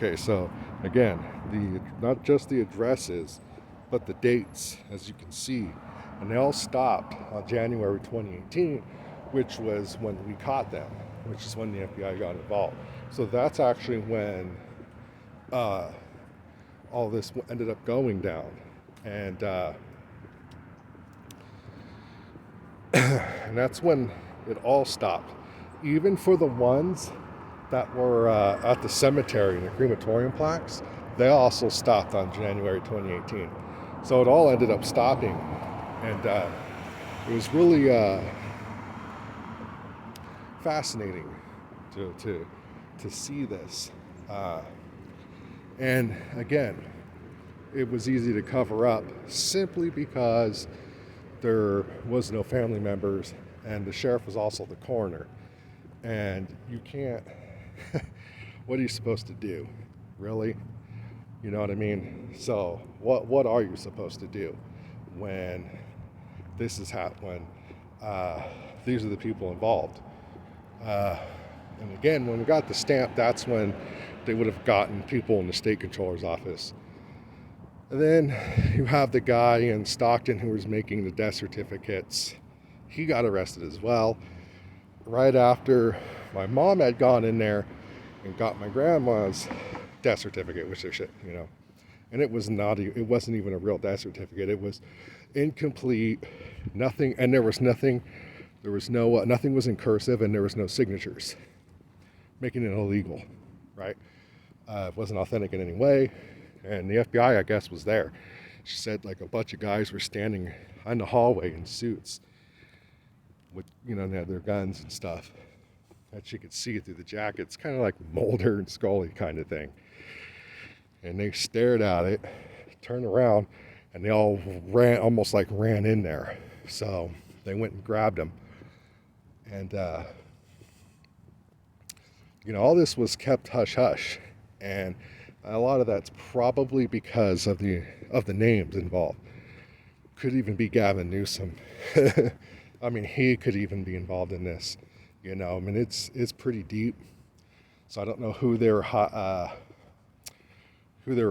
Okay, so again, the not just the addresses, but the dates, as you can see, and they all stopped on January 2018, which was when we caught them, which is when the FBI got involved. So that's actually when uh, all this ended up going down, and and that's when it all stopped. Even for the ones that were at the cemetery and the crematorium plaques, they also stopped on January 2018. So it all ended up stopping, and it was really fascinating to see this. Uh, and again, it was easy to cover up simply because there was no family members, and the sheriff was also the coroner. And you can't. What are you supposed to do, really? You know what I mean? So what are you supposed to do when this is when uh, these are the people involved? Uh, and again, when we got the stamp, that's when they would have gotten people in the state controller's office. And then you have the guy in Stockton who was making the death certificates. He got arrested as well. Right after my mom had gone in there and got my grandma's death certificate, which they should, and it was not, it wasn't even a real death certificate. It was incomplete, nothing, and there was no, nothing was in cursive, and there was no signatures, making it illegal, right? It wasn't authentic in any way, and the FBI, I guess, was there. She said like a bunch of guys were standing in the hallway in suits with, they had their guns and stuff that she could see through the jackets, kind of like Mulder and Scully kind of thing. And they stared at it, turned around, and they all almost like ran in there. So they went and grabbed him. And, all this was kept hush hush. And a lot of that's probably because of the names involved. Could even be Gavin Newsom. I mean, he could even be involved in this. I mean, it's pretty deep. So I don't know who they were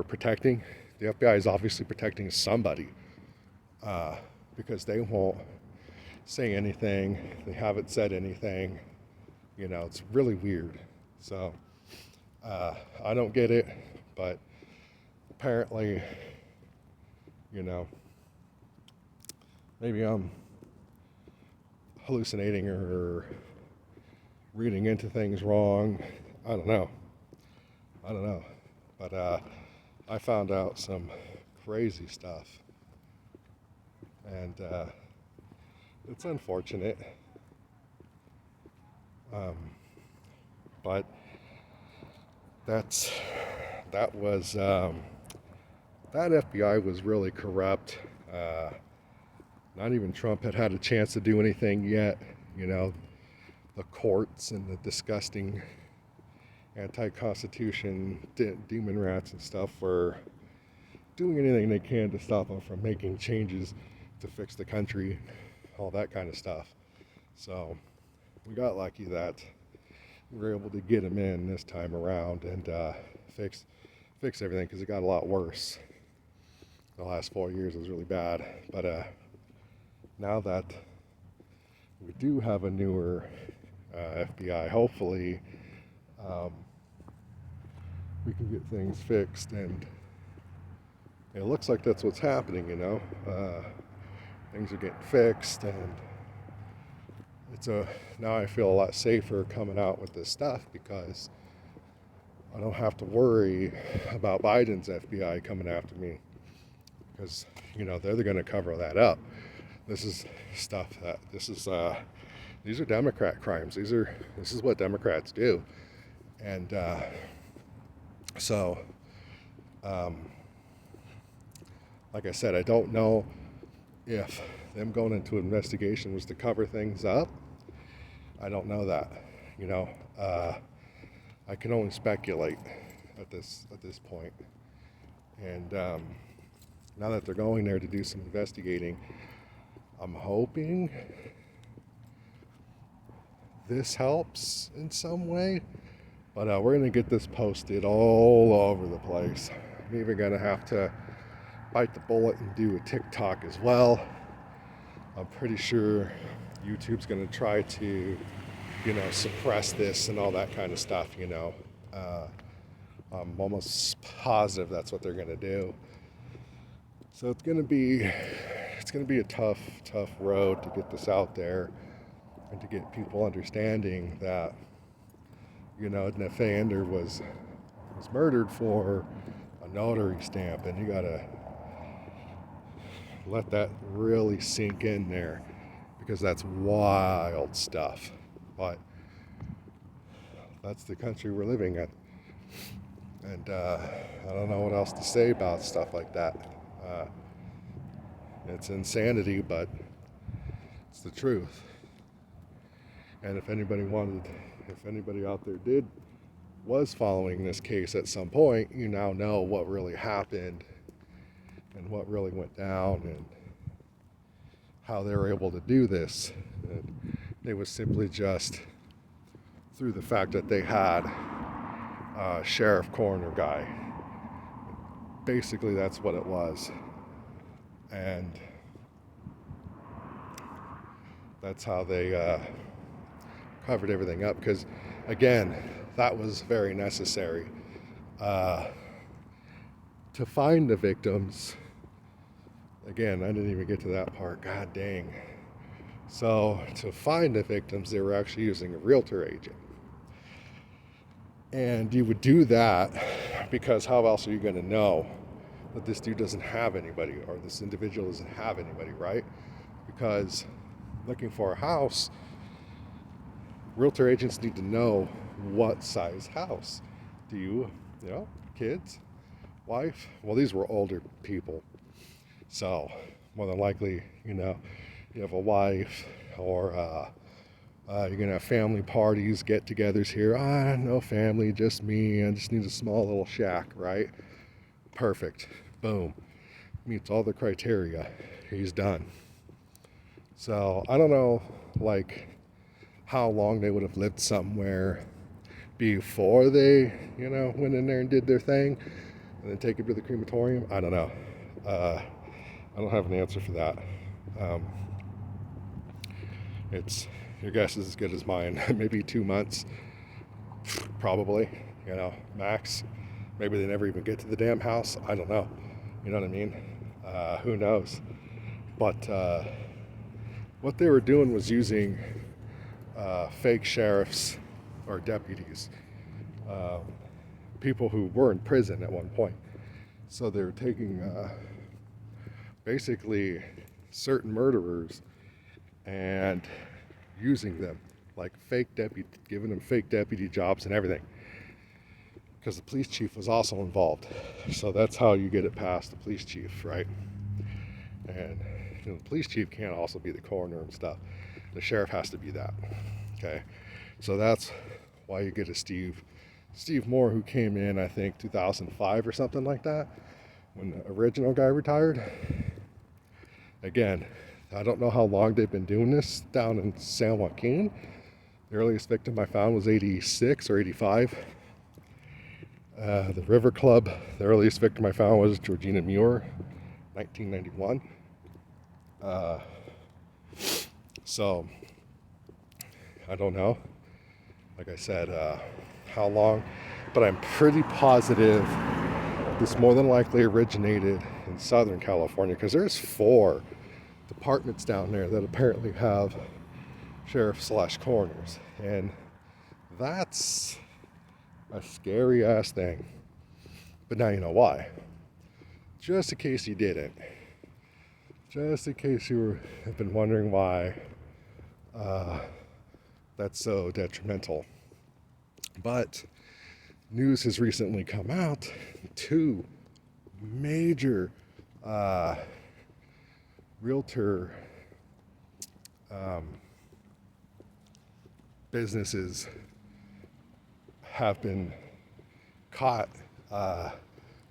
protecting. The FBI is obviously protecting somebody because they won't say anything. They haven't said anything. It's really weird. So I don't get it, but apparently, maybe I'm hallucinating or reading into things wrong. I don't know. But I found out some crazy stuff. And it's unfortunate. But that was that FBI was really corrupt. Not even Trump had a chance to do anything yet. The courts and the disgusting anti-constitution demon rats and stuff were doing anything they can to stop them from making changes to fix the country, all that kind of stuff. So we got lucky that we were able to get him in this time around and fix everything, because it got a lot worse. The last 4 years was really bad, but now that we do have a newer FBI, hopefully we can get things fixed, and it looks like that's what's happening. Things are getting fixed, and now I feel a lot safer coming out with this stuff, because I don't have to worry about Biden's FBI coming after me, because they're going to cover that up. This is stuff that these are Democrat crimes. This is what Democrats do, and so like I said, I don't know if them going into investigation was to cover things up. I don't know that. I can only speculate at this point. And now that they're going there to do some investigating, I'm hoping this helps in some way. But we're going to get this posted all over the place. I'm even going to have to bite the bullet and do a TikTok as well. I'm pretty sure YouTube's going to try to, suppress this and all that kind of stuff, I'm almost positive that's what they're going to do. So it's going to be a tough road to get this out there and to get people understanding that, Nefander was murdered for a notary stamp, and you got to let that really sink in there, because that's wild stuff. But that's the country we're living in. And I don't know what else to say about stuff like that. It's insanity, but it's the truth. And if anybody out there was following this case at some point, you now know what really happened and what really went down and how they were able to do this. And it was simply just through the fact that they had a sheriff coroner guy. Basically, that's what it was. And that's how they covered everything up, because, again, that was very necessary. To find the victims, again, I didn't even get to that part, god dang. So to find the victims, they were actually using a realtor agent. And you would do that because how else are you going to know that this dude doesn't have anybody, or this individual doesn't have anybody, right? Because looking for a house, realtor agents need to know what size house. Do you, kids, wife? Well, these were older people. So more than likely, you have a wife, or you're going to have family parties, get-togethers here. No family, just me. I just need a small little shack, right? Perfect. Boom. Meets all the criteria. He's done. So I don't know, how long they would have lived somewhere before they, went in there and did their thing and then take him to the crematorium. I don't know. I don't have an answer for that. Your guess is as good as mine. Maybe 2 months, probably, max. Maybe they never even get to the damn house. I don't know. You know what I mean? Who knows? But what they were doing was using fake sheriffs or deputies, people who were in prison at one point. So they were taking basically certain murderers and using them like giving them fake deputy jobs and everything, because the police chief was also involved. So that's how you get it past the police chief, right? And the police chief can't also be the coroner and stuff. The sheriff has to be that. Okay, so that's why you get a Steve Moore, who came in, I think 2005 or something like that, when the original guy retired. Again, I don't know how long they've been doing this down in San Joaquin. The earliest victim I found was 86 or 85. The River Club, the earliest victim I found was Georgina Muir, 1991. So, I don't know, like I said, how long, but I'm pretty positive this more than likely originated in Southern California, because there's 4 departments down there that apparently have sheriff/coroners, and that's a scary ass thing. But now you know why. Just in case you didn't, just in case you have been wondering why that's so detrimental. But news has recently come out, 2 major realtor businesses have been caught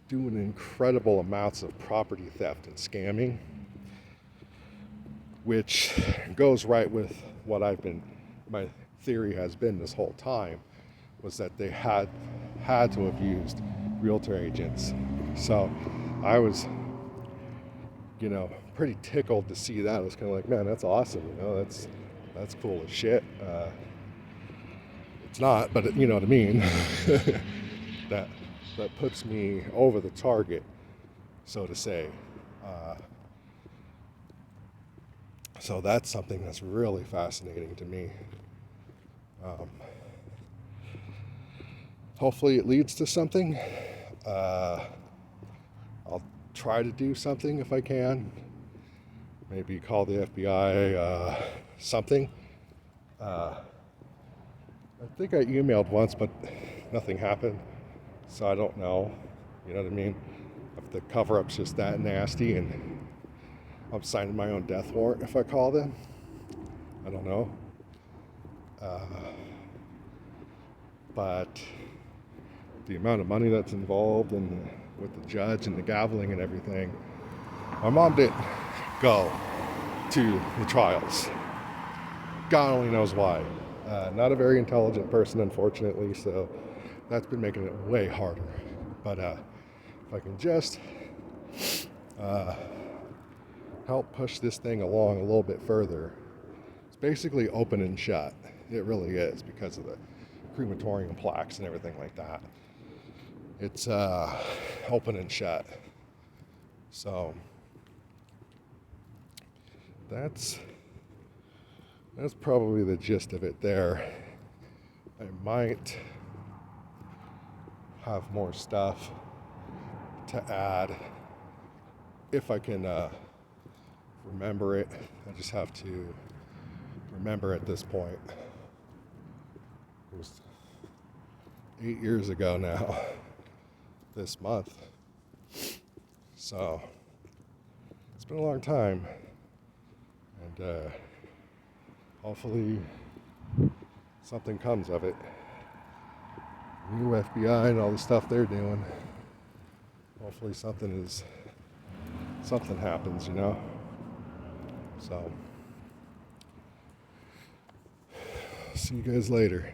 doing incredible amounts of property theft and scamming, which goes right with what my theory has been this whole time, was that they had to have used realtor agents. So I was, pretty tickled to see that. I was kind of like, man, that's awesome. That's cool as shit. It's not, but you know what I mean. that that puts me over the target, so to say. Uh, so that's something that's really fascinating to me. Um, Hopefully, it leads to something. I'll try to do something if I can. Maybe call the FBI, something. Uh, I think I emailed once, but nothing happened. So I don't know. You know what I mean? If the cover up's just that nasty and I'm signing my own death warrant if I call them. I don't know. But the amount of money that's involved and with the judge and the gaveling and everything, my mom didn't go to the trials. God only knows why. Not a very intelligent person, unfortunately, so that's been making it way harder. But if I can just help push this thing along a little bit further, it's basically open and shut. It really is, because of the crematorium plaques and everything like that. It's open and shut. So that's probably the gist of it there. I might have more stuff to add if I can remember it. I just have to remember at this point. It was 8 years ago now, this month. So it's been a long time, and hopefully something comes of it. New FBI and all the stuff they're doing. Hopefully something happens, So see you guys later.